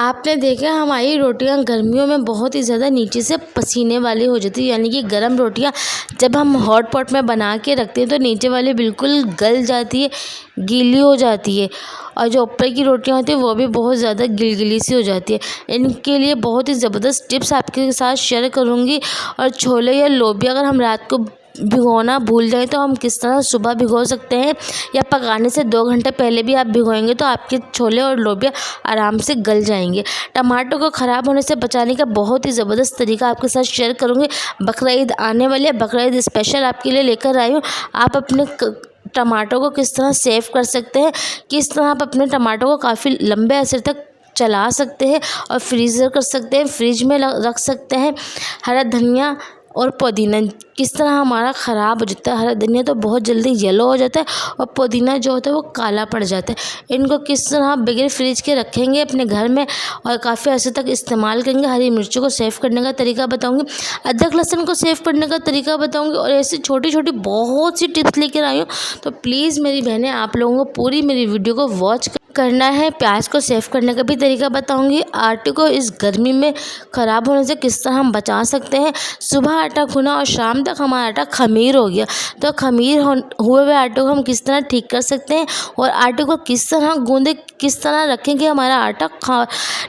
आपने देखा हमारी रोटियां गर्मियों में बहुत ही ज़्यादा नीचे से पसीने वाली हो जाती है, यानी कि गर्म रोटियां जब हम हॉट पॉट में बना के रखते हैं तो नीचे वाली बिल्कुल गल जाती है, गीली हो जाती है। और जो ऊपर की रोटियां होती है वो भी बहुत ज़्यादा गिलगिली सी हो जाती है। इनके लिए बहुत ही ज़बरदस्त टिप्स आपके साथ शेयर करूँगी। और छोले या लोबिया अगर हम रात को भिगोना भूल जाएं तो हम किस तरह सुबह भिगो सकते हैं, या पकाने से 2 घंटे पहले भी आप भिगोएंगे तो आपके छोले और लोबिया आराम से गल जाएंगे। टमाटर को ख़राब होने से बचाने का बहुत ही ज़बरदस्त तरीका आपके साथ शेयर करूँगी। बकरा ईद आने वाली है, बकरा ईद स्पेशल आपके लिए लेकर आई हूँ। आप अपने टमाटर को किस तरह सेव कर सकते हैं, किस तरह आप अपने टमाटर को काफ़ी लंबे अरसे तक चला सकते हैं और फ्रीज़र कर सकते हैं, फ्रिज में रख सकते हैं। हरा धनिया और पुदीना किस तरह हमारा ख़राब हो जाता है। हरा धनिया तो बहुत जल्दी येलो हो जाता है और पुदीना जो होता है वो काला पड़ जाता है। इनको किस तरह बगैर फ्रिज के रखेंगे अपने घर में और काफ़ी अर्से तक इस्तेमाल करेंगे। हरी मिर्चों को सेव करने का तरीका बताऊंगी, अदरक लहसुन को सेव करने का तरीका बताऊंगी, और ऐसी छोटी छोटी बहुत सी टिप्स लेकर आई हूँ। तो प्लीज़ मेरी बहनें, आप लोगों को पूरी मेरी वीडियो को वॉच करना है। प्याज को सेव करने का भी तरीका बताऊंगी। आटे को इस गर्मी में ख़राब होने से किस तरह हम बचा सकते हैं। सुबह आटा गूना और शाम तक हमारा आटा खमीर हो गया, तो खमीर हुए हुए आटे को हम किस तरह ठीक कर सकते हैं, और आटे को किस तरह गूंदे, किस तरह रखें कि हमारा आटा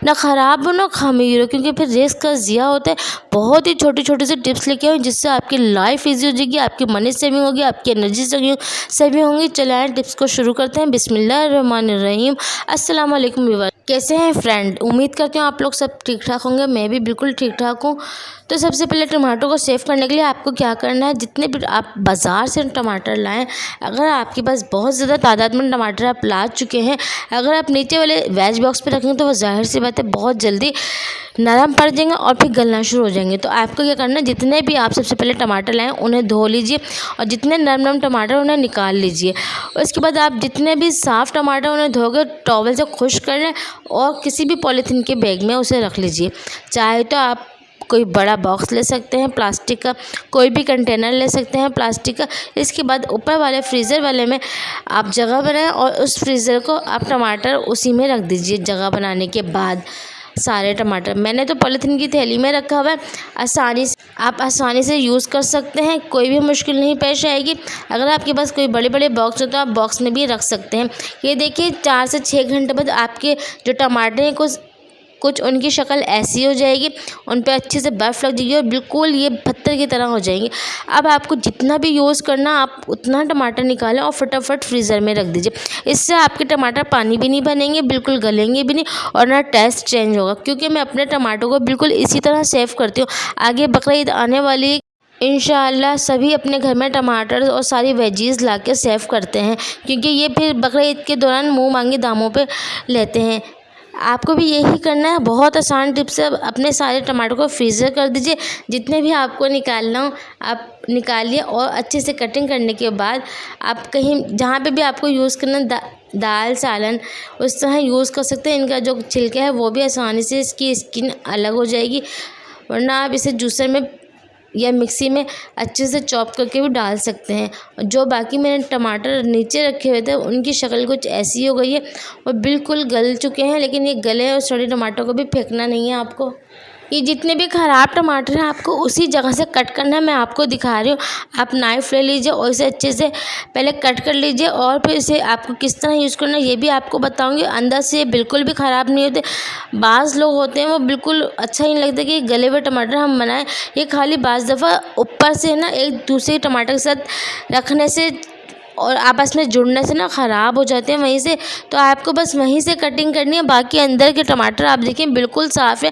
ना ख़राब हो ना खमीर हो, क्योंकि फिर रिस्क का ज़िया होता है। बहुत ही छोटी छोटी सी टिप्स लेके आई जिससे आपकी लाइफ ईजी हो जाएगी, आपकी मनी सेविंग होगी, आपकी एनर्जी सेविंग होगी। चलाएँ टिप्स को शुरू करते हैं। बिस्मिल्लाहिर्रहमानिर्रहीम। अस्सलाम वालेकुम व्यूअर्स, कैसे हैं फ्रेंड? उम्मीद करती हूँ आप लोग सब ठीक ठाक होंगे। मैं भी बिल्कुल ठीक ठाक हूँ। तो सबसे पहले टमाटर को सेव करने के लिए आपको क्या करना है, जितने भी आप बाज़ार से टमाटर लाएं, अगर आपके पास बहुत ज़्यादा तादाद में टमाटर आप ला चुके हैं, अगर आप नीचे वाले वेज बॉक्स पे रखेंगे तो वो ज़ाहिर सी बात है बहुत जल्दी नरम पड़ जाएंगे और फिर गलना शुरू हो जाएंगे। तो आपको क्या करना है, जितने भी आप सबसे पहले टमाटर लाएं उन्हें धो लीजिए और जितने नरम नरम टमाटर उन्हें निकाल लीजिए। उसके बाद आप जितने भी साफ़ टमाटर उन्हें धोकर टॉवल से खुश्क कर लें और किसी भी पॉलीथीन के बैग में उसे रख लीजिए। चाहे तो आप कोई बड़ा बॉक्स ले सकते हैं प्लास्टिक का, कोई भी कंटेनर ले सकते हैं प्लास्टिक का। इसके बाद ऊपर वाले फ्रीज़र वाले में आप जगह बनाएं और उस फ्रीज़र को आप टमाटर उसी में रख दीजिए। जगह बनाने के बाद सारे टमाटर मैंने तो पॉलीथीन की थैली में रखा हुआ है, आप आसानी से यूज़ कर सकते हैं, कोई भी मुश्किल नहीं पेश आएगी। अगर आपके पास कोई बड़े बड़े बॉक्स हो तो आप बॉक्स में भी रख सकते हैं। ये देखिए 4 से 6 घंटे बाद आपके जो टमाटर हैं कुछ उनकी शक्ल ऐसी हो जाएगी, उन पे अच्छे से बर्फ़ लग जाएगी और बिल्कुल ये पत्थर की तरह हो जाएंगे। अब आपको जितना भी यूज़ करना आप उतना टमाटर निकालें और फटाफट फ्रीज़र में रख दीजिए। इससे आपके टमाटर पानी भी नहीं बनेंगे, बिल्कुल गलेंगे भी नहीं और ना टेस्ट चेंज होगा, क्योंकि मैं अपने टमाटर को बिल्कुल इसी तरह सेव करती हूँ। आगे बकरा ईद आने वाली, इंशाअल्लाह सभी अपने घर में टमाटर और सारी वेजीज़ ला के सेव करते हैं, क्योंकि ये फिर बकरा ईद के दौरान मुँह मांगे दामों पर लेते हैं। आपको भी यही करना है। बहुत आसान टिप्स है। अपने सारे टमाटर को फ्रीज़र कर दीजिए, जितने भी आपको निकालना हो आप निकालिए और अच्छे से कटिंग करने के बाद आप कहीं जहाँ पे भी आपको यूज़ करना दाल सालन उस तरह यूज़ कर सकते हैं। इनका जो छिलका है वो भी आसानी से इसकी स्किन अलग हो जाएगी, वरना आप इसे जूसर में या मिक्सी में अच्छे से चॉप करके भी डाल सकते हैं। जो बाकी मैंने टमाटर नीचे रखे हुए थे उनकी शक्ल कुछ ऐसी हो गई है, वो बिल्कुल गल चुके हैं, लेकिन ये गले और सड़े टमाटर को भी फेंकना नहीं है आपको। ये जितने भी ख़राब टमाटर हैं आपको उसी जगह से कट करना है। मैं आपको दिखा रही हूँ। आप नाइफ़ ले लीजिए और इसे अच्छे से पहले कट कर लीजिए और फिर इसे आपको किस तरह यूज़ करना है ये भी आपको बताऊँगी। अंदर से ये बिल्कुल भी ख़राब नहीं होते। बाज़ लोग होते हैं वो बिल्कुल अच्छा ही नहीं लगता कि गले हुए टमाटर हम बनाएं। ये खाली बाज़ दफ़ा ऊपर से ना एक दूसरे टमाटर के साथ रखने से और आपस में जुड़ने से ना ख़राब हो जाते हैं वहीं से। तो आपको बस वहीं से कटिंग करनी है। बाकी अंदर के टमाटर आप देखें बिल्कुल साफ़ है।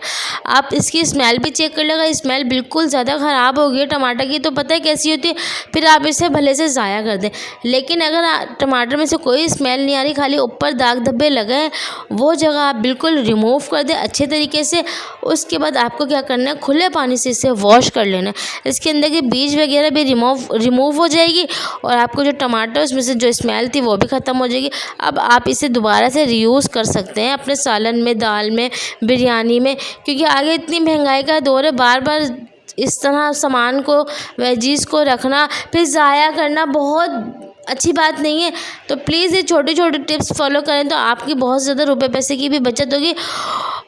आप इसकी स्मेल भी चेक कर लेगा, स्मेल बिल्कुल ज़्यादा ख़राब हो गई है टमाटर की, तो पता है कैसी होती है, फिर आप इसे भले से ज़ाया कर दें। लेकिन अगर टमाटर में से कोई स्मेल नहीं आ रही, खाली ऊपर दाग धब्बे लगे हैं, वो जगह आप बिल्कुल रिमूव कर दें अच्छे तरीके से। उसके बाद आपको क्या करना है, खुले पानी से इसे वॉश कर लेना है। इसके अंदर के बीज वगैरह भी रिमूव हो जाएगी और आपको जो टमाटर उसमें से जो स्मेल थी वो भी ख़त्म हो जाएगी। अब आप इसे दोबारा से रीयूज़ कर सकते हैं अपने सालन में, दाल में, बिरयानी में, क्योंकि आगे इतनी महंगाई का दौर है, बार बार इस तरह सामान को वेजीज़ को रखना फिर ज़ाया करना बहुत अच्छी बात नहीं है। तो प्लीज़ ये छोटी छोटी टिप्स फॉलो करें तो आपकी बहुत ज़्यादा रुपए पैसे की भी बचत होगी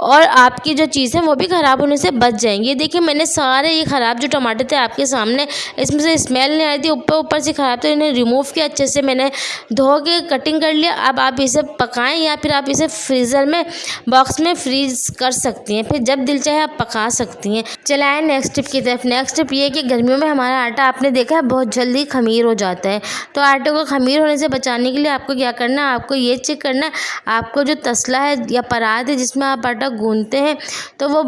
और आपकी जो चीज़ है वो भी ख़राब होने से बच जाएंगी। देखिए मैंने सारे ये ख़राब जो टमाटर थे आपके सामने, इसमें से स्मेल नहीं आ रही थी, ऊपर से ख़राब थे, इन्हें रिमूव किया अच्छे से, मैंने धो के कटिंग कर लिया। अब आप इसे पकाएं या फिर आप इसे फ्रीज़र में बॉक्स में फ्रीज कर सकती हैं, फिर जब दिल चाहे आप पका सकती हैं। चले आए नेक्स्ट टिप की तरफ। नेक्स्ट टिप ये है कि गर्मियों में हमारा आटा आपने देखा है बहुत जल्दी खमीर हो जाता है, तो आटे को खमीर होने से बचाने के लिए आपको क्या करना है, आपको ये चेक करना है आपको जो तसला है या परात है जिसमें आप आटा गूंथते हैं, तो वो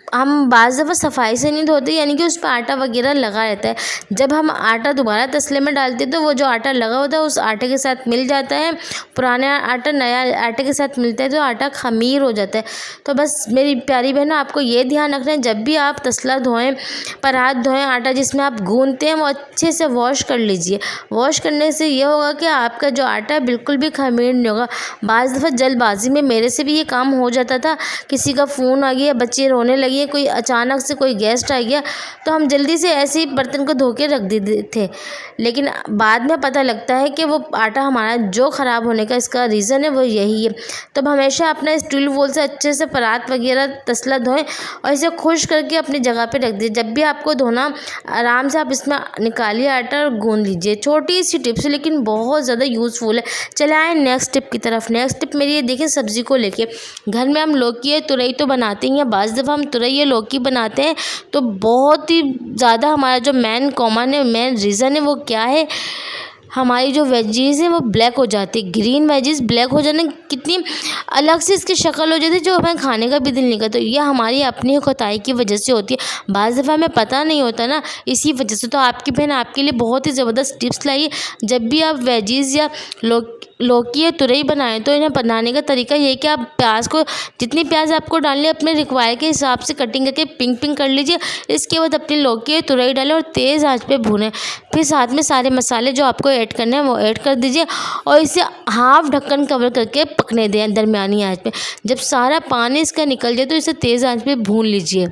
हम बाज़ दफ़ा सफाई से नहीं धोते, यानी कि उस पर आटा वगैरह लगा रहता है। जब हम आटा दोबारा तसले में डालते हैं तो वो जो आटा लगा होता है उस आटे के साथ मिल जाता है, पुराना आटा नया आटे के साथ मिलता है तो आटा खमीर हो जाता है। तो बस मेरी प्यारी बहनों, आपको ये ध्यान रखना है जब भी आप तसला धोएं, परात धोएं, आटा जिसमें आप गूंथते हैं वो अच्छे से वॉश कर लीजिए। वॉश करने से ये होगा कि आपका जो आटा है बिल्कुल भी खमीर नहीं होगा। बाज़ दफ़ा जल्दबाजी में मेरे से भी ये काम हो जाता था, किसी का फ़ोन आ गया, बच्चे रोने लगे, कोई अचानक से कोई गेस्ट आ गया, तो हम जल्दी से ऐसे ही बर्तन को धो के रख देते थे, लेकिन बाद में पता लगता है कि वो आटा हमारा जो ख़राब होने का इसका रीज़न है वो यही है। तब हमेशा अपना स्टील वोल से अच्छे से परात वगैरह तसला धोएं और इसे खुश करके अपनी जगह पे रख दीजिए। जब भी आपको धोना, आराम से आप इसमें निकालिए आटा और गूंद लीजिए। छोटी सी टिप्स है लेकिन बहुत ज़्यादा यूज़फुल है। चले आए नेक्स्ट टिप की तरफ। नेक्स्ट टिप मेरी ये देखिए, सब्ज़ी को लेके घर में हम लौकी या तुरई तो बनाते ही हैं, बाज़ दफ़ा हम तुरई या लौकी बनाते हैं तो बहुत ही ज़्यादा हमारा जो मेन रीज़न है वो क्या है, हमारी जो वेजीज़ है वो ब्लैक हो जाती है। ग्रीन वेजीज़ ब्लैक हो जाने कितनी अलग से इसकी शक्ल हो जाती है जो हमें खाने का भी दिल नहीं करता। ये हमारी अपनी कोताही की वजह से होती है, बाज़ दफ़ा हमें पता नहीं होता ना, इसी वजह से। तो आपकी बहन आपके लिए बहुत ही ज़बरदस्त टिप्स लाई है। जब भी आप वेजीज़ या लौकी या तुरई बनाएं तो इन्हें बनाने का तरीका ये है कि आप प्याज को, जितनी प्याज आपको डालनी है अपने रिक्वायर के हिसाब से कटिंग करके पिंक कर लीजिए। इसके बाद अपनी लौकी या तुरई डालें और तेज़ आंच पे भूनें। फिर साथ में सारे मसाले जो आपको ऐड करने हैं वो ऐड कर दीजिए और इसे हाफ ढक्कन कवर करके पकने दें दरमियानी आंच पे। जब सारा पानी इसका निकल जाए तो इसे तेज़ आंच पे भून लीजिए।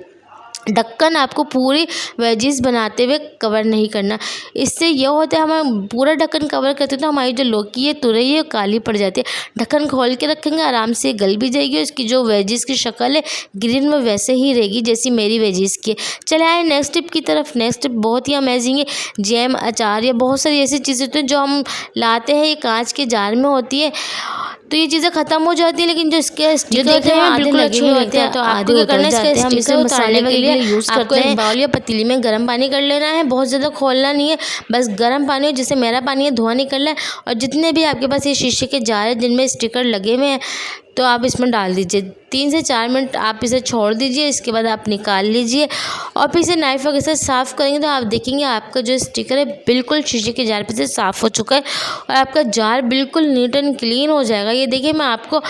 ढक्कन आपको पूरी वेजीज बनाते हुए कवर नहीं करना, इससे यह होता है हम पूरा ढक्कन कवर करते तो हमारी जो लौकी है तुरई है काली पड़ जाती है। ढक्कन खोल के रखेंगे आराम से गल भी जाएगी और इसकी जो वेजीज की शक्ल है ग्रीन में वैसे ही रहेगी जैसी मेरी वेजीज की। चले आए नेक्स्ट टिप की तरफ। नेक्स्ट टिप बहुत ही अमेजिंग है। जैम, अचार या बहुत सारी ऐसी चीज़ें होती हैं जो हम लाते हैं, ये कांच के जार में होती है, तो ये चीज़ें ख़त्म हो जाती है, लेकिन जो इसके स्टिकर होते हैं बिल्कुल अच्छे होते हैं। तो आधे क्या करना है, इसके हम इसे मसाले के लिए यूज़ करते हैं। बाउल या पतीली में गर्म पानी कर लेना है, बहुत ज़्यादा खोलना नहीं है, बस गर्म पानी हो, जिससे मेरा पानी है धुआं निकलना है। और जितने भी आपके पास ये शीशे के जार हैं जिनमें स्टिकर लगे हुए हैं तो आप इसमें डाल दीजिए। 3 से 4 मिनट आप इसे छोड़ दीजिए, इसके बाद आप निकाल लीजिए और फिर इसे नाइफ वगैरह से साफ़ करेंगे तो आप देखेंगे आपका जो स्टिकर है बिल्कुल शीशे के जार पे से साफ़ हो चुका है और आपका जार बिल्कुल नीट एंड क्लीन हो जाएगा। ये देखिए मैं आपको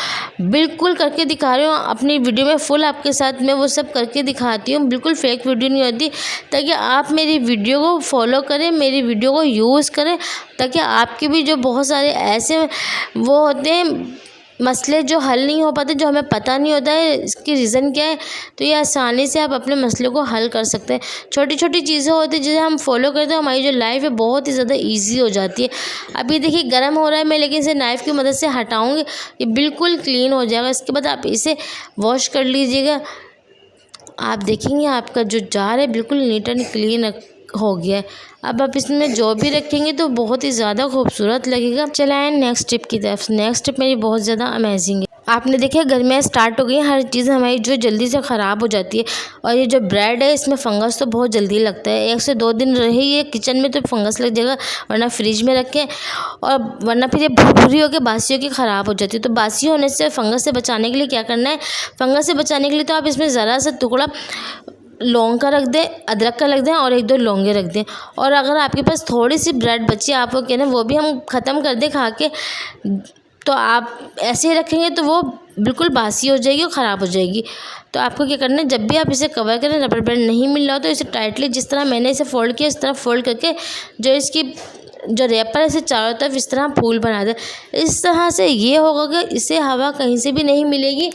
बिल्कुल करके दिखा रही हूँ अपनी वीडियो में, फुल आपके साथ मैं वो सब करके दिखाती हूँ, बिल्कुल फेक वीडियो नहीं होती, ताकि आप मेरी वीडियो को फॉलो करें, मेरी वीडियो को यूज़ करें, ताकि आपके भी जो बहुत सारे ऐसे वो होते हैं मसले जो हल नहीं हो पाते, जो हमें पता नहीं होता है इसकी रीज़न क्या है, तो ये आसानी से आप अपने मसले को हल कर सकते हैं। छोटी छोटी चीज़ें होती हैं जिसे हम फॉलो करते हैं, हमारी जो लाइफ है बहुत ही ज़्यादा इजी हो जाती है। अभी देखिए गर्म हो रहा है मैं, लेकिन इसे नाइफ़ की मदद से हटाऊँगी, ये बिल्कुल क्लीन हो जाएगा। इसके बाद आप इसे वॉश कर लीजिएगा, आप देखेंगे आपका जो जार है बिल्कुल नीट एंड क्लीन हो गया है। अब आप इसमें जो भी रखेंगे तो बहुत ही ज़्यादा खूबसूरत लगेगा। चलाएं नेक्स्ट टिप की तरफ। नेक्स्ट टिप मेरी बहुत ज़्यादा अमेजिंग है। आपने देखिए गर्मियाँ स्टार्ट हो गई, हर चीज़ हमारी जो जल्दी से ख़राब हो जाती है और ये जो ब्रेड है इसमें फंगस तो बहुत जल्दी लगता है। 1 से 2 दिन रही ये किचन में तो फंगस लग जाएगा, वरना फ्रिज में रखें और वरना फिर ये भूरी होकर बासी होकर ख़राब हो जाती है। तो बासी होने से, फंगस से बचाने के लिए क्या करना है, फंगस से बचाने के लिए तो आप इसमें ज़रा सा टुकड़ा लौंग का रख दें, अदरक का रख दें और 1-2 लौंगे रख दें। और अगर आपके पास थोड़ी सी ब्रेड बची आप वो कहना वो भी हम ख़त्म कर दें खा के, तो आप ऐसे ही रखेंगे तो वो बिल्कुल बासी हो जाएगी और ख़राब हो जाएगी। तो आपको क्या करना है, जब भी आप इसे कवर करें, रबर बैंड नहीं मिल रहा हो तो इसे टाइटली जिस तरह मैंने इसे फोल्ड किया इस तरह फोल्ड करके जो इसकी जो रैपर है इसे चारों तरफ इस तरह फूल बना दें। इस तरह से ये होगा कि इसे हवा कहीं से भी नहीं मिलेगी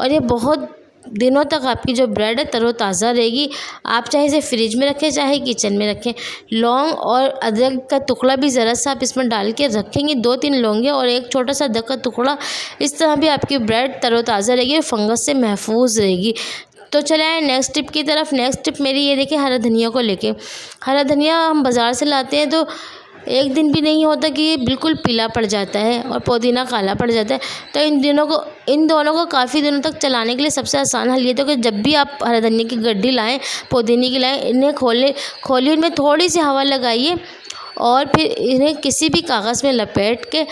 और ये बहुत दिनों तक आपकी जो ब्रेड है तरोताज़ा रहेगी। आप चाहे इसे फ्रिज में रखें, चाहे किचन में रखें। लौंग और अदरक का टुकड़ा भी ज़रा सा आप इसमें डाल के रखेंगे, 2-3 लौंगे और एक छोटा सा अदरक का टुकड़ा। इस तरह भी आपकी ब्रेड तरोताज़ा रहेगी और फंगस से महफूज रहेगी। तो चले आए नेक्स्ट टिप की तरफ। नेक्स्ट टिप मेरी ये देखिए, हरा धनिया को लेके। हरा धनिया हम बाज़ार से लाते हैं तो एक दिन भी नहीं होता कि ये बिल्कुल पीला पड़ जाता है और पुदीना काला पड़ जाता है। तो इन दोनों को काफ़ी दिनों तक चलाने के लिए सबसे आसान हल ये तो कि जब भी आप हरा धनिया की गड्डी लाएं, पुदीने की लाएं, इन्हें खोलिए, इनमें थोड़ी सी हवा लगाइए और फिर इन्हें किसी भी कागज़ में लपेट के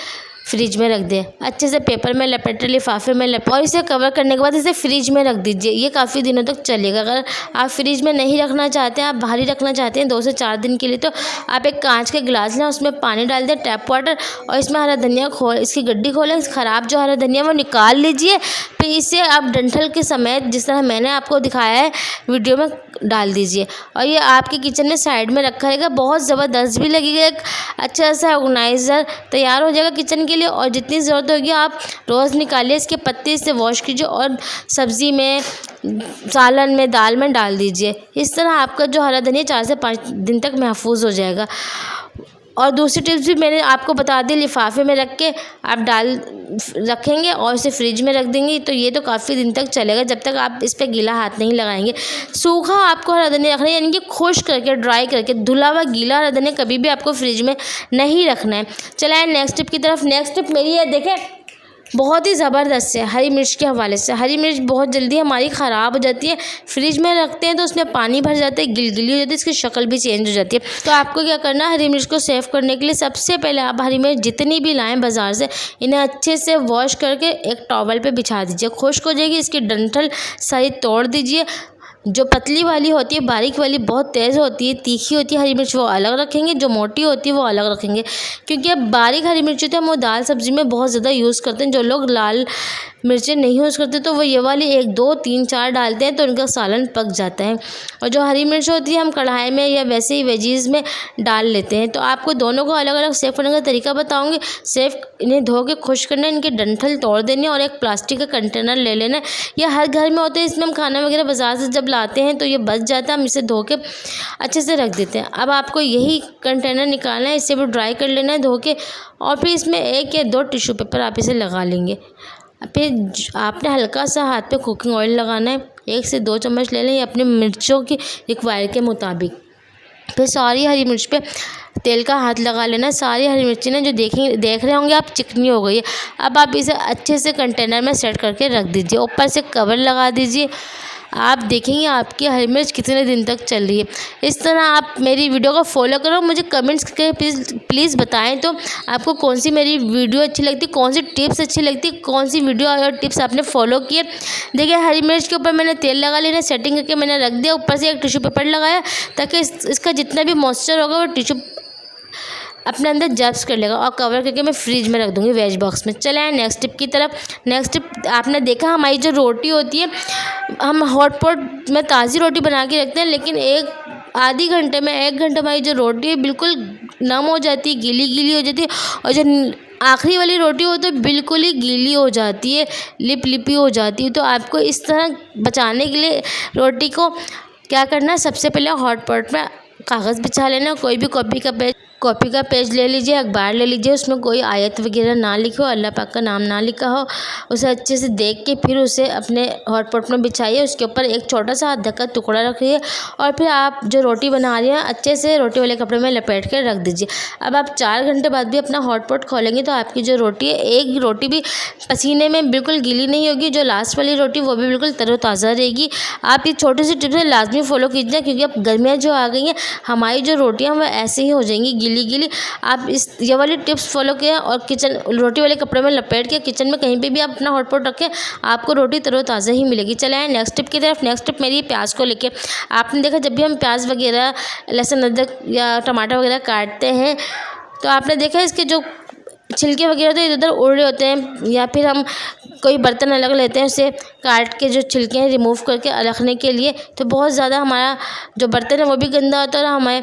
फ्रिज में रख दें। अच्छे से पेपर में लपेटे, लिफाफे में लपेट और इसे कवर करने के बाद इसे फ्रिज में रख दीजिए। ये काफ़ी दिनों तक चलेगा। अगर आप फ्रिज में नहीं रखना चाहते हैं, आप बाहर ही रखना चाहते हैं 2 से 4 दिन के लिए, तो आप एक कांच के गिलास लें, उसमें पानी डाल दें, टैप वाटर, और इसमें हरा धनिया इसकी गड्डी खोलें, ख़राब जो हरा धनिया वो निकाल लीजिए। फिर इसे आप डंठल के समेत जिस तरह मैंने आपको दिखाया है वीडियो में डाल दीजिए और ये आपके किचन में साइड में रखा रहेगा। बहुत ज़बरदस्त भी लगेगा, एक अच्छा सा ऑर्गेनाइज़र तैयार हो जाएगा किचन के लिए। और जितनी ज़रूरत होगी आप रोज़ निकालिए, इसके पत्ते से वॉश कीजिए और सब्ज़ी में, सालन में, दाल में डाल दीजिए। इस तरह आपका जो हरा धनिया 4 से 5 दिन तक महफूज हो जाएगा। और दूसरी टिप्स भी मैंने आपको बता दी, लिफाफे में रख के आप रखेंगे और इसे फ्रिज में रख देंगे तो ये तो काफ़ी दिन तक चलेगा, जब तक आप इस पर गीला हाथ नहीं लगाएंगे। सूखा आपको हरा धनिया रखना है, यानी कि खुश्क करके, ड्राई करके। धुला हुआ गीला हरा धनिया कभी भी आपको फ्रिज में नहीं रखना है। चलाएं नेक्स्ट टिप की तरफ। नेक्स्ट टिप मेरी है, देखें, बहुत ही ज़बरदस्त है हरी मिर्च के हवाले से। हरी मिर्च बहुत जल्दी हमारी ख़राब हो जाती है, फ्रिज में रखते हैं तो उसमें पानी भर जाता है, गिलगिली हो जाती है, इसकी शक्ल भी चेंज हो जाती है। तो आपको क्या करना है, हरी मिर्च को सेव करने के लिए सबसे पहले आप हरी मिर्च जितनी भी लाएं बाज़ार से, इन्हें अच्छे से वॉश करके एक टॉवल पे बिछा दीजिए। खुश्क हो जाएगी, इसकी डंठल सारी तोड़ दीजिए। जो पतली वाली होती है, बारीक वाली बहुत तेज़ होती है, तीखी होती है हरी मिर्च, वो अलग रखेंगे। जो मोटी होती है वो अलग रखेंगे, क्योंकि अब बारीक हरी मिर्च होती है हम वो दाल सब्ज़ी में बहुत ज़्यादा यूज़ करते हैं। जो लोग लाल मिर्चें नहीं यूज़ करते तो वो ये वाली 1, 2, 3, 4 डालते हैं तो उनका सालन पक जाता है। और जो हरी मिर्च होती है हम कढ़ाई में या वैसे ही वेजीज़ में डाल लेते हैं। तो आपको दोनों को अलग अलग सेव करने का तरीका बताऊँगी। इन्हें धो के खुश्क करना है, इनके डंठल तोड़ देने और एक प्लास्टिक का कंटेनर ले लेना है। यह हर घर में होता है, इसमें हम खाना वगैरह बाज़ार से जब लाते हैं तो ये बच जाता है, हम इसे धो के अच्छे से रख देते हैं। अब आपको यही कंटेनर निकालना है, इसे भी ड्राई कर लेना है धो के, और फिर इसमें 1 या 2 टिश्यू पेपर आप इसे लगा लेंगे। फिर आपने हल्का सा हाथ पे कुकिंग ऑयल लगाना है, 1 से 2 चम्मच ले लें अपने मिर्चों की रिक्वायर के मुताबिक। फिर सारी हरी मिर्च पे तेल का हाथ लगा लेना। सारी हरी मिर्ची ना जो देख रहे होंगे आप चिकनी हो गई है। अब आप इसे अच्छे से कंटेनर में सेट करके रख दीजिए, ऊपर से कवर लगा दीजिए। आप देखेंगे आपकी हरी मिर्च कितने दिन तक चल रही है। इस तरह आप मेरी वीडियो को फॉलो करो। मुझे कमेंट्स करके प्लीज़ बताएं तो आपको कौन सी मेरी वीडियो अच्छी लगती, कौन सी टिप्स अच्छी लगती, कौन सी वीडियो और टिप्स आपने फॉलो किए। देखिए हरी मिर्च के ऊपर मैंने तेल लगा लेना, सेटिंग करके मैंने रख दिया, ऊपर से एक टिश्यू पेपर लगाया ताकि इसका जितना भी मॉइस्चर होगा वो टिश्यू अपने अंदर जब्स कर लेगा। और कवर करके मैं फ्रिज में रख दूँगी वेज बॉक्स में। चले आए नेक्स्ट टिप की तरफ। नेक्स्ट टिप आपने देखा, हमारी जो रोटी होती है हम हॉट पॉट में ताज़ी रोटी बना के रखते हैं, लेकिन आधी घंटे में 1 घंटे हमारी जो रोटी है बिल्कुल नम हो जाती है, गीली गीली हो जाती है। और जो आखिरी वाली रोटी हो तो बिल्कुल ही गीली हो जाती है, लिपी हो जाती है। तो आपको इस तरह बचाने के लिए रोटी को क्या करना है, सबसे पहले हॉट पॉट में कागज़ बिछा लेना। कोई भी कॉपी का पेज ले लीजिए, अखबार ले लीजिए, उसमें कोई आयत वगैरह ना लिखो, अल्लाह पाक का नाम ना लिखा हो। उसे अच्छे से देख के फिर उसे अपने हॉट पॉट में बिछाइए। उसके ऊपर एक छोटा सा अदरक का टुकड़ा रखिए और फिर आप जो रोटी बना रही हैं अच्छे से रोटी वाले कपड़े में लपेट कर रख दीजिए। अब आप 4 घंटे बाद भी अपना हॉट पॉट खोलेंगे तो आपकी जो रोटी है, एक रोटी भी पसीने में बिल्कुल गीली नहीं होगी। जो लास्ट वाली रोटी वो भी बिल्कुल तरोताज़ा रहेगी। आप ये छोटी सी टिप्स लाजमी फॉलो कीजिए, क्योंकि अब गर्मियाँ जो आ गई हैं हमारी जो रोटियाँ वो ऐसे ही हो जाएंगी गीली। आप ये वाली टिप्स फॉलो किया और रोटी वाले कपड़े में लपेट के किचन में कहीं पे भी आप अपना हॉट पॉट रखें, आपको रोटी तरोताज़ा ही मिलेगी। चले आए नेक्स्ट टिप की तरफ। नेक्स्ट टिप मेरी प्याज को लेके। आपने देखा जब भी हम प्याज वगैरह, लहसुन, अदरक या टमाटर वगैरह काटते हैं तो आपने देखा इसके जो छिलके वगैरह तो इधर उधर उड़ रहे होते हैं, या फिर हम कोई बर्तन अलग लेते हैं उसे काट के जो छिलके हैं रिमूव करके रखने के लिए, तो बहुत ज़्यादा हमारा जो बर्तन है वो भी गंदा होता है और हमें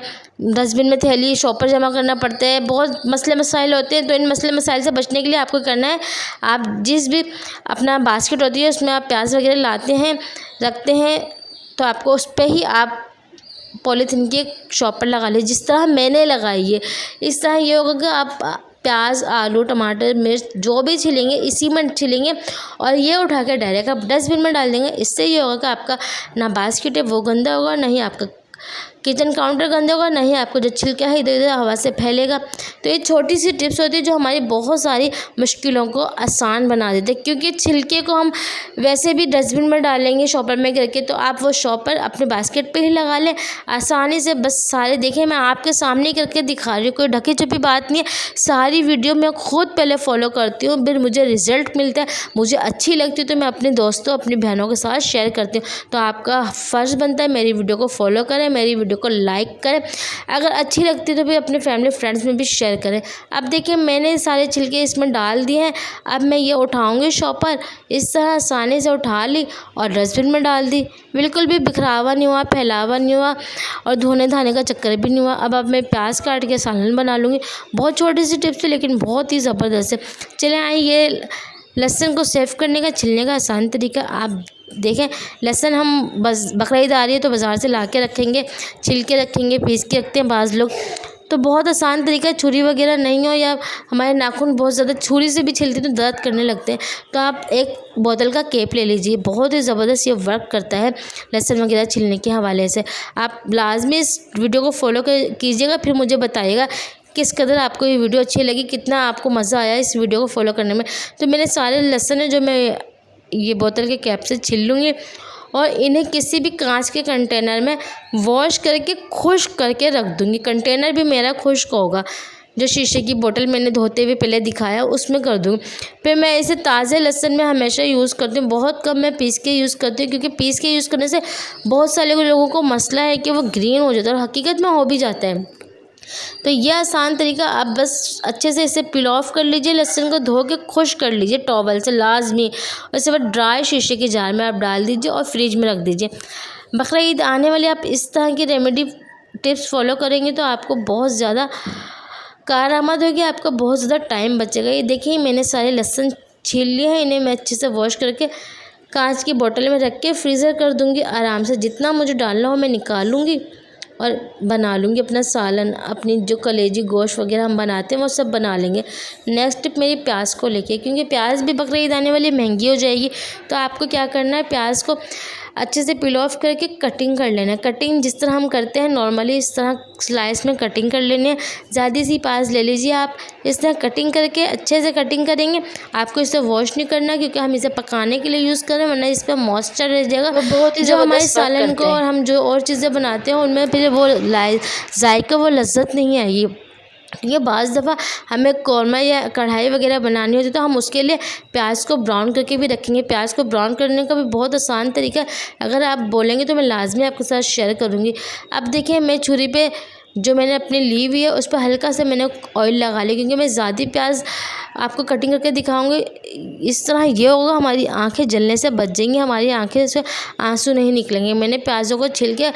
डस्टबिन में थैली शॉपर जमा करना पड़ता है। बहुत मसले मसाइल होते हैं। तो इन मसले मसाइल से बचने के लिए आपको करना है, आप जिस भी अपना बास्केट होती है उसमें आप प्याज वगैरह लाते हैं रखते हैं, तो आपको उस पर ही आप पॉलीथीन की एक शॉपर लगा लीजिए, जिस तरह मैंने लगाई है। इस तरह ये होगा कि आप प्याज, आलू, टमाटर, मिर्च जो भी छिलेंगे इसी में छिलेंगे और ये उठा के डायरेक्ट आप डस्टबिन में डाल देंगे। इससे ये होगा कि आपका ना बास्केट है वो गंदा होगा, ना ही आपका किचन काउंटर गंदा होगा, ना ही आपको जो छिलका है इधर उधर हवा से फैलेगा। तो ये छोटी सी टिप्स होती है जो हमारी बहुत सारी मुश्किलों को आसान बना देते हैं, क्योंकि छिलके को हम वैसे भी डस्टबिन में डालेंगे शॉपर में करके, तो आप वो शॉपर अपने बास्केट पे ही लगा लें आसानी से। बस सारे देखें, मैं आपके सामने करके दिखा रही हूँ, कोई ढकी छुपी बात नहीं है। सारी वीडियो मैं खुद पहले फॉलो करती हूँ, फिर मुझे रिजल्ट मिलता है, मुझे अच्छी लगती है तो मैं अपने दोस्तों अपनी बहनों के साथ शेयर करती हूँ। तो आपका फ़र्ज़ बनता है मेरी वीडियो को फॉलो करें, मेरी वीडियो को लाइक करें, अगर अच्छी लगती है तो फिर अपने फैमिली फ्रेंड्स में भी शेयर करें। अब देखिए मैंने सारे छिलके इसमें डाल दिए हैं। अब मैं ये उठाऊंगी शॉपर, इस तरह आसानी से उठा ली और डस्टबिन में डाल दी। बिल्कुल भी बिखरावा नहीं हुआ, फैलावा नहीं हुआ और धोने धाने का चक्कर भी नहीं हुआ। अब मैं प्याज काट के सालन बना लूँगी। बहुत छोटी सी टिप्स है लेकिन बहुत ही ज़बरदस्त है। चलें आइए, ये लहसुन को सेव करने का, छिलने का आसान तरीका आप देखें। लहसुन हम बस बकरीद आ रही है तो बाज़ार से ला के रखेंगे, छिल के रखेंगे, पीस के रखते हैं बाज़ लोग, तो बहुत आसान तरीका है। छुरी वगैरह नहीं हो या हमारे नाखून बहुत ज़्यादा छुरी से भी छिलते तो दर्द करने लगते हैं, तो आप एक बोतल का केप ले लीजिए। बहुत ही ज़बरदस्त ये वर्क करता है लहसुन वगैरह छिलने के हवाले से। आप लाजमी इस वीडियो को फॉलो कीजिएगा, फिर मुझे बताइएगा किस कदर आपको ये वीडियो अच्छी लगी, कितना आपको मज़ा आया इस वीडियो को फॉलो करने में। तो मेरे सारे लहसुन है जो मैं ये बोतल के कैप से छिल लूँगी और इन्हें किसी भी कांच के कंटेनर में वॉश करके खुश्क करके रख दूँगी। कंटेनर भी मेरा खुश्क होगा, जो शीशे की बोतल मैंने धोते हुए पहले दिखाया उसमें कर दूँगी। फिर मैं इसे ताज़े लहसुन में हमेशा यूज़ करती हूँ, बहुत कम मैं पीस के यूज़ करती हूँ, क्योंकि पीस के यूज़ करने से बहुत सारे लोगों को मसला है कि वो ग्रीन हो जाता है और हकीकत में हो भी जाता है। तो यह आसान तरीका, आप बस अच्छे से इसे पील ऑफ कर लीजिए, लहसुन को धो के खुश्क कर लीजिए टॉवल से लाजमी, और इसके बाद ड्राई शीशे के जार में आप डाल दीजिए और फ्रिज में रख दीजिए। बकरीद आने वाली आप इस तरह की रेमेडी टिप्स फॉलो करेंगे तो आपको बहुत ज़्यादा कारआमद होगी, आपका बहुत ज़्यादा टाइम बचेगा। ये देखिए मैंने सारे लहसुन छील लिए हैं, इन्हें मैं अच्छे से वॉश करके कांच की बोतल में रख के फ्रीज़र कर दूँगी आराम से। जितना मुझे डालना हो मैं निकाल लूँगी और बना लूँगी अपना सालन, अपनी जो कलेजी गोश्त वगैरह हम बनाते हैं वो सब बना लेंगे। नेक्स्ट टिप मेरी प्याज को लेके, क्योंकि प्याज भी बकरीद आने वाली महंगी हो जाएगी, तो आपको क्या करना है, प्याज को अच्छे से पील ऑफ करके कटिंग कर लेना है। कटिंग जिस तरह हम करते हैं नॉर्मली इस तरह स्लाइस में कटिंग कर लेनी है। ज़्यादा सी प्याज ले लीजिए आप, इस तरह कटिंग करके अच्छे से कटिंग करेंगे। आपको इसे वॉश नहीं करना क्योंकि हम इसे पकाने के लिए यूज़ कर रहे हैं, वरना इस पर मॉइस्चर रह जाएगा बहुत ही जो हमारे ज़बरदस्त वर्क सालन को करते हैं। और हम जो और चीज़ें बनाते हैं उनमें फिर वो जायका वो लज्जत नहीं आएगी। ये बाज़ दफ़ा हमें कौरमा या कढ़ाई वगैरह बनानी होती है तो हम उसके लिए प्याज को ब्राउन करके भी रखेंगे। प्याज को ब्राउन करने का भी बहुत आसान तरीका है, अगर आप बोलेंगे तो मैं लाजमी आपके साथ शेयर करूँगी। अब देखिए मैं छुरी पे जो मैंने अपनी ली हुई है उस पर हल्का सा मैंने ऑयल लगा लिया, क्योंकि मैं ज़्यादा प्याज आपको कटिंग करके दिखाऊंगी। इस तरह ये होगा हमारी आंखें जलने से बच जाएंगी, हमारी आंखें से आंसू नहीं निकलेंगे। मैंने प्याज़ों को छिल के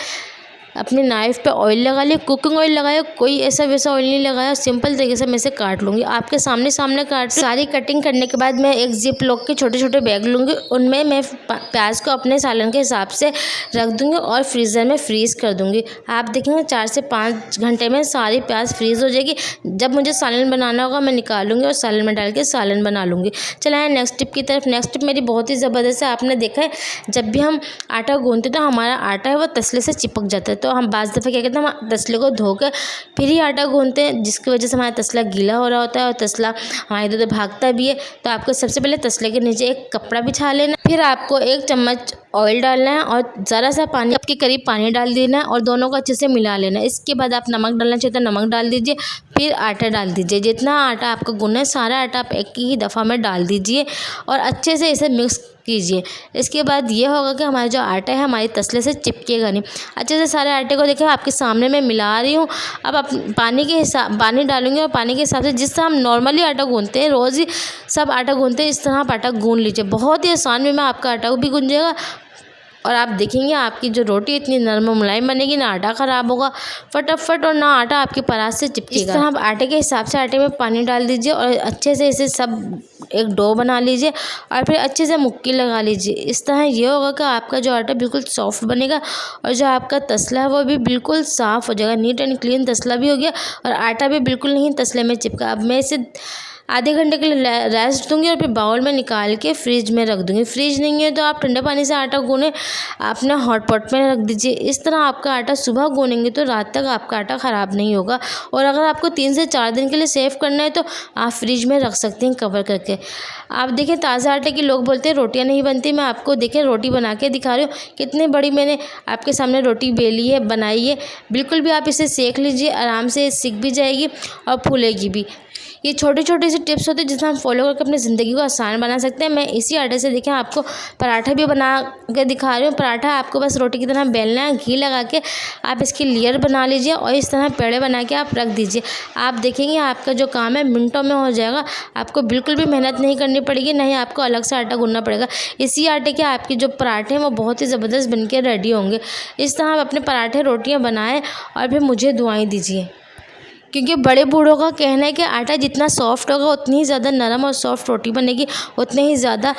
अपने नाइफ़ पे ऑयल लगा लिया, कुकिंग ऑयल लगाया, कोई ऐसा वैसा ऑयल नहीं लगाया, सिंपल तरीके से मैं इसे काट लूँगी। आपके सामने काट सारी कटिंग करने के बाद मैं एक जिप लॉक के छोटे छोटे बैग लूँगी, उनमें मैं प्याज को अपने सालन के हिसाब से रख दूँगी और फ्रीज़र में फ्रीज़ कर दूँगी। आप देखेंगे 4 से 5 घंटे में सारी प्याज फ्रीज़ हो जाएगी। जब मुझे सालन बनाना होगा मैं निकालूंगी और सालन में डाल के सालन बना लूँगी। चलाएँ नेक्स्ट टिप की तरफ। नेक्स्ट टिप मेरी बहुत ही ज़बरदस्त है। आपने देखा है जब भी हम आटा गूँथते तो हमारा आटा है वो तसले से चिपक जाता है, तो हम बाज़ दफ़ा क्या कहते हैं हम तसले को धोकर फिर ही आटा गूँथते हैं, जिसकी वजह से हमारा तसला गीला हो रहा होता है और तसला हमारे इधर उधर भागता भी है। तो आपको सबसे पहले तसले के नीचे एक कपड़ा बिछा लेना, फिर आपको 1 चम्मच ऑयल डालना है और ज़रा सा पानी के करीब पानी डाल देना है और दोनों को अच्छे से मिला लेना है। इसके बाद आप नमक डालना चाहिए तो नमक डाल दीजिए, फिर आटा डाल दीजिए। जितना आटा आपको गूँथना है सारा आटा आप एक ही दफ़ा में डाल दीजिए और अच्छे से इसे मिक्स कीजिए। इसके बाद ये होगा कि हमारा जो आटा है हमारी तसले से चिपकेगा नहीं। अच्छे से सारे आटे को देखिए आपके सामने मैं मिला रही हूँ। अब आप पानी डालूंगी और पानी के हिसाब से जिस तरह हम नॉर्मली आटा गूंथते हैं, रोज़ ही सब आटा गूंथते हैं, इस तरह आप आटा गूंथ लीजिए। बहुत ही आसान वे में आपका आटा भी गूंथ जाएगा और आप देखेंगे आपकी जो रोटी इतनी नरम और मुलायम बनेगी, ना आटा ख़राब होगा फटाफट और ना आटा आपके परात से चिपकेगा। इस तरह आप आटे के हिसाब से आटे में पानी डाल दीजिए और अच्छे से इसे सब एक डो बना लीजिए और फिर अच्छे से मुक्की लगा लीजिए। इस तरह ये होगा कि आपका जो आटा बिल्कुल सॉफ्ट बनेगा और जो आपका तसला है वो भी बिल्कुल साफ़ हो जाएगा। नीट एंड क्लीन तसला भी हो गया और आटा भी बिल्कुल नहीं तसले में चिपका। अब मैं इसे आधे घंटे के लिए रेस्ट दूंगी और फिर बाउल में निकाल के फ्रिज में रख दूंगी। फ्रिज नहीं है तो आप ठंडे पानी से आटा गूने अपने हॉट पॉट में रख दीजिए। इस तरह आपका आटा सुबह गूनेंगे तो रात तक आपका आटा ख़राब नहीं होगा। और अगर आपको 3 से 4 दिन के लिए सेव करना है तो आप फ्रिज में रख सकते हैं कवर करके। आप देखें ताज़ा आटे के लोग बोलते हैं रोटियाँ नहीं बनती, मैं आपको देखें रोटी बना के दिखा रही हूँ। कितनी बड़ी मैंने आपके सामने रोटी बेली है, बनाई है। बिल्कुल भी आप इसे सेक लीजिए, आराम से सिक भी जाएगी और फूलेगी भी। ये छोटे छोटे से टिप्स होते हैं जिसे हम फॉलो करके अपनी ज़िंदगी को आसान बना सकते हैं। मैं इसी आटे से देखें आपको पराठा भी बना के दिखा रही हूँ। पराठा आपको बस रोटी की तरह बेलना है, घी लगा के आप इसकी लेयर बना लीजिए और इस तरह पेड़े बना के आप रख दीजिए। आप देखेंगे आपका जो काम है मिनटों में हो जाएगा। आपको बिल्कुल भी मेहनत नहीं करनी पड़ेगी, ना ही आपको अलग से आटा गूंथना पड़ेगा। इसी आटे के आपके जो पराठे हैं वो बहुत ही ज़बरदस्त बन के रेडी होंगे। इस तरह आप अपने पराठे रोटियाँ बनाएँ और फिर मुझे दुआएँ दीजिए, क्योंकि बड़े बूढ़ों का कहना है कि आटा जितना सॉफ्ट होगा उतनी ही ज़्यादा नरम और सॉफ्ट रोटी बनेगी, उतने ही ज़्यादा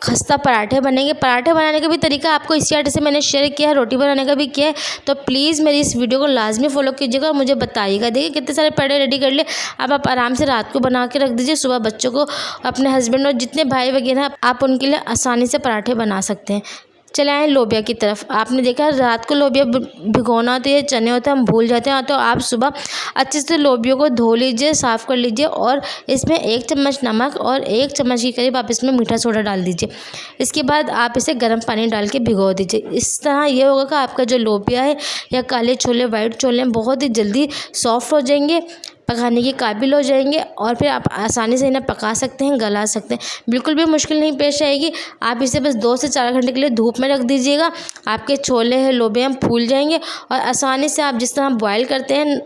खस्ता पराठे बनेंगे। पराठे बनाने का भी तरीका आपको इसी आटे से मैंने शेयर किया है, रोटी बनाने का भी किया है। तो प्लीज़ मेरी इस वीडियो को लाजमी फॉलो कीजिएगा और मुझे बताइएगा। देखिए कितने सारे पेड़े रेडी कर लिए। अब आप आराम से रात को बना के रख दीजिए, सुबह बच्चों को, अपने हस्बैंड और जितने भाई वगैरह आप उनके लिए आसानी से पराठे बना सकते हैं। चले आए लोबिया की तरफ। आपने देखा रात को लोबिया भिगोना होता है, ये चने होते हैं, हम भूल जाते हैं। तो आप सुबह अच्छे से लोबिया को धो लीजिए, साफ़ कर लीजिए और इसमें 1 चम्मच नमक और 1 चम्मच के करीब आप इसमें मीठा सोडा डाल दीजिए। इसके बाद आप इसे गर्म पानी डाल के भिगो दीजिए। इस तरह ये होगा कि आपका जो लोबिया है या काले छोले, वाइट छोले बहुत ही जल्दी सॉफ्ट हो जाएंगे, पकाने के काबिल हो जाएंगे और फिर आप आसानी से इन्हें पका सकते हैं, गला सकते हैं। बिल्कुल भी मुश्किल नहीं पेश आएगी। आप इसे बस 2 से 4 घंटे के लिए धूप में रख दीजिएगा। आपके छोले हैं, लोबिया फूल जाएंगे और आसानी से आप जिस तरह बॉयल करते हैं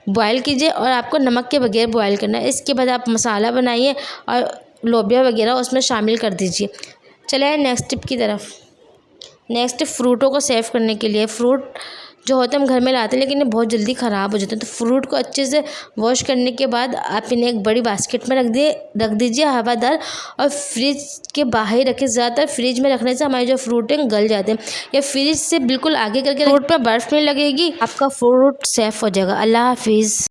बॉयल कीजिए और आपको नमक के बगैर बॉयल करना है। इसके बाद आप मसाला बनाइए और लोबिया वगैरह उसमें शामिल कर दीजिए। चलिए नेक्स्ट टिप की तरफ। नेक्स्ट फ्रूटों को सेव करने के लिए, फ्रूट जो होते हैं हम घर में लाते हैं लेकिन ये बहुत जल्दी ख़राब हो जाते हैं। तो फ्रूट को अच्छे से वॉश करने के बाद आप इन्हें एक बड़ी बास्केट में रख दीजिए हवादार और फ्रिज के बाहर ही रखें। ज़्यादातर फ्रिज में रखने से हमारे जो फ्रूट हैं गल जाते हैं। या फ्रिज से बिल्कुल आगे करके फ्रूट पर बर्फ़ नहीं लगेगी, आपका फ्रूट सेफ हो जाएगा। अल्लाह हाफिज़।